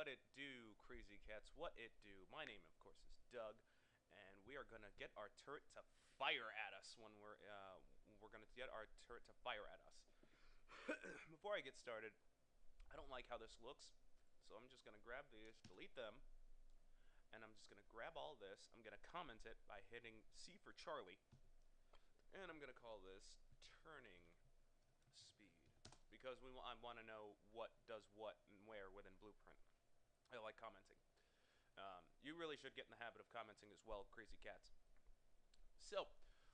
What it do, crazy cats? What it do? My name, of course, is Doug, and we are gonna get our turret to fire at us when we're gonna get our turret to fire at us. Before I get started, I don't like how this looks, so I'm just gonna grab these, delete them, and I'm just gonna grab all this. I'm gonna comment it by hitting C for Charlie, and I'm gonna call this turning speed because I want to know what does what and where within Blueprint. I like commenting. You really should get in the habit of commenting as well, crazy cats. So,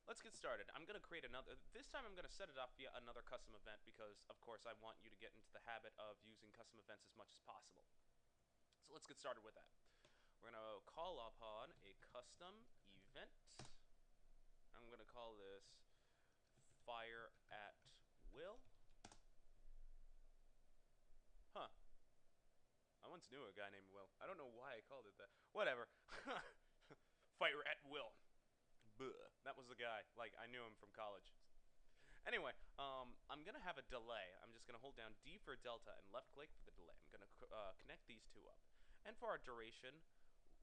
let's get started. I'm going to create another. This time I'm going to set it up via another custom event because, of course, I want you to get into the habit of using custom events as much as possible. So let's get started with that. We're going to call upon a custom event. I'm going to call this Fire at Will. Huh. I once knew a guy named Will. I don't know why I called it that. Whatever. Fire at Will. Buh. That was the guy. Like, I knew him from college. Anyway, I'm going to have a delay. I'm just going to hold down D for delta and left click for the delay. I'm going to connect these two up. And for our duration,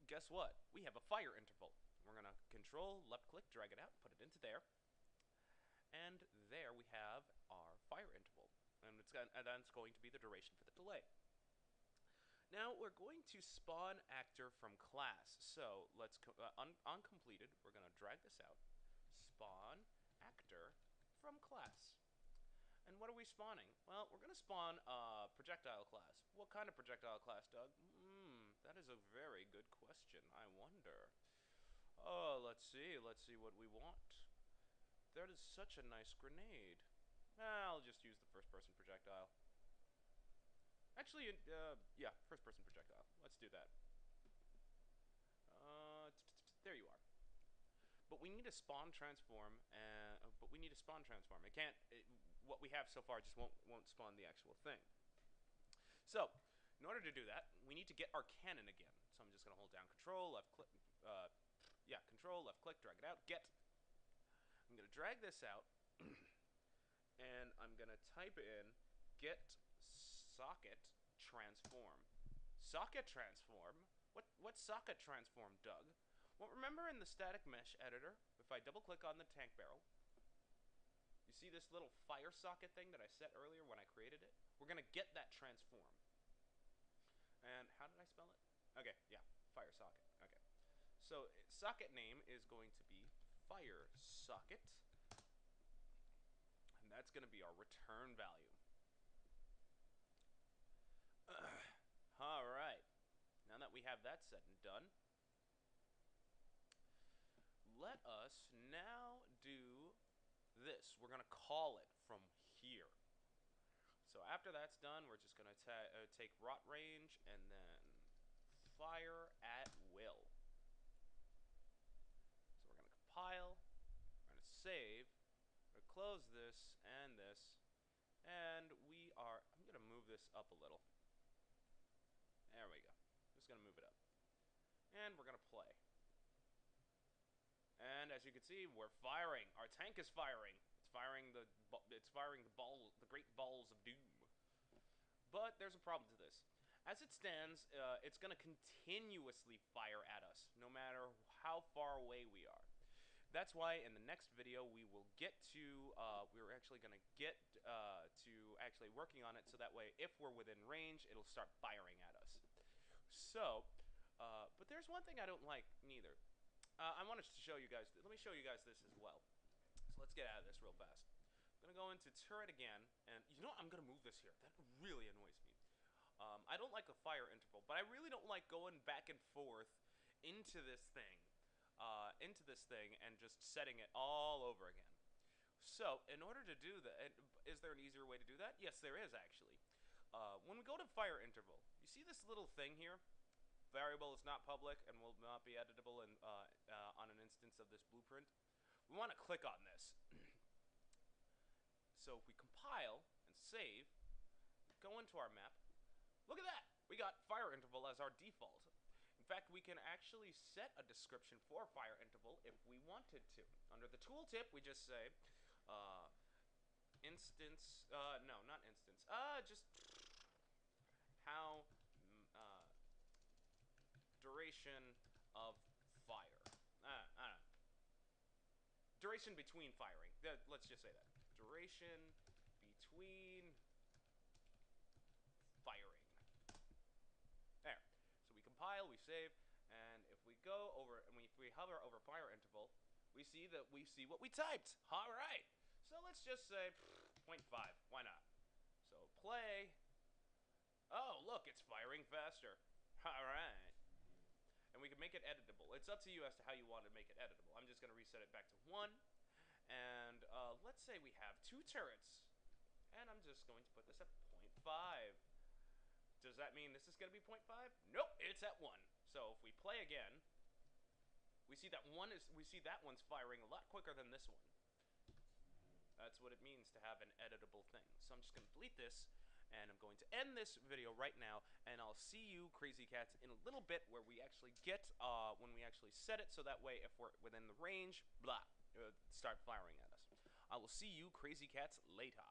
guess what? We have a fire interval. We're going to control, left click, drag it out, put it into there. And there we have our fire interval. And that's going to be the duration for the delay. Now we're going to spawn actor from class. So let's on completed. We're going to drag this out. Spawn actor from class. And what are we spawning? Well, we're going to spawn projectile class. What kind of projectile class, Doug? That is a very good question. I wonder. Oh, let's see. Let's see what we want. That is such a nice grenade. I'll just use the first-person projectile. Actually, yeah, first-person projectile. Let's do that. There you are. But we need a spawn transform. It can't. What we have so far just won't spawn the actual thing. So, in order to do that, we need to get our cannon again. So I'm just gonna hold down Control, left click. Control, left click, drag it out. Get. I'm gonna drag this out, and I'm gonna type in get socket transform. Socket transform? What socket transform, Doug? Well, remember in the static mesh editor, if I double click on the tank barrel, you see this little fire socket thing that I set earlier when I created it? We're gonna get that transform. And how did I spell it? Okay, yeah, fire socket. Okay. So socket name is going to be fire socket. And that's gonna be our return value. Alright. Now that we have that said and done, let us now do this. We're going to call it from here. So after that's done, we're just going to take rot range and then fire at will. So we're going to compile, we're going to save, we're going to close this, and I'm going to move this up a little. There we go. Just going to move it up. And we're going to play. And as you can see, we're firing. Our tank is firing. It's firing the great balls of doom. But there's a problem to this. As it stands, it's going to continuously fire at us, no matter how far away we are. That's why in the next video we will get to, we're actually going to get to actually working on it, so that way if we're within range, it'll start firing at us. So, but there's one thing I don't like neither. I wanted to show you guys. Let me show you guys this as well. So let's get out of this real fast. I'm gonna go into turret again, and you know what? I'm gonna move this here. That really annoys me. I don't like the fire interval, but I really don't like going back and forth into this thing, and just setting it all over again. So in order to do that, is there an easier way to do that? Yes, there is actually. When we go to fire interval, you see this little thing here? Variable is not public and will not be editable on an instance of this blueprint. We want to click on this. So if we compile and save, go into our map, look at that! We got fire interval as our default. In fact, we can actually set a description for fire interval if we wanted to. Under the tooltip, we just say instance, no, not instance, just how duration of fire. I don't know. Duration between firing. Let's just say that. Duration between firing. There. So we compile, we save, and if we go over and if we hover over fire interval, we see what we typed. All right. So let's just say 0.5. Why not? So play. Oh, look, it's firing faster. All right. And we can make it editable. It's up to you as to how you want to make it editable. I'm just going to reset it back to 1. And let's say we have 2 turrets. And I'm just going to put this at 0.5. Does that mean this is going to be 0.5? Nope, it's at 1. So if we play again, we see that one's firing a lot quicker than this one. That's what it means to have an editable thing. So I'm just going to delete this, and I'm going to end this video right now, and I'll see you, Crazy Cats, in a little bit where we actually get, when we actually set it, so that way if we're within the range, start firing at us. I will see you, Crazy Cats, later.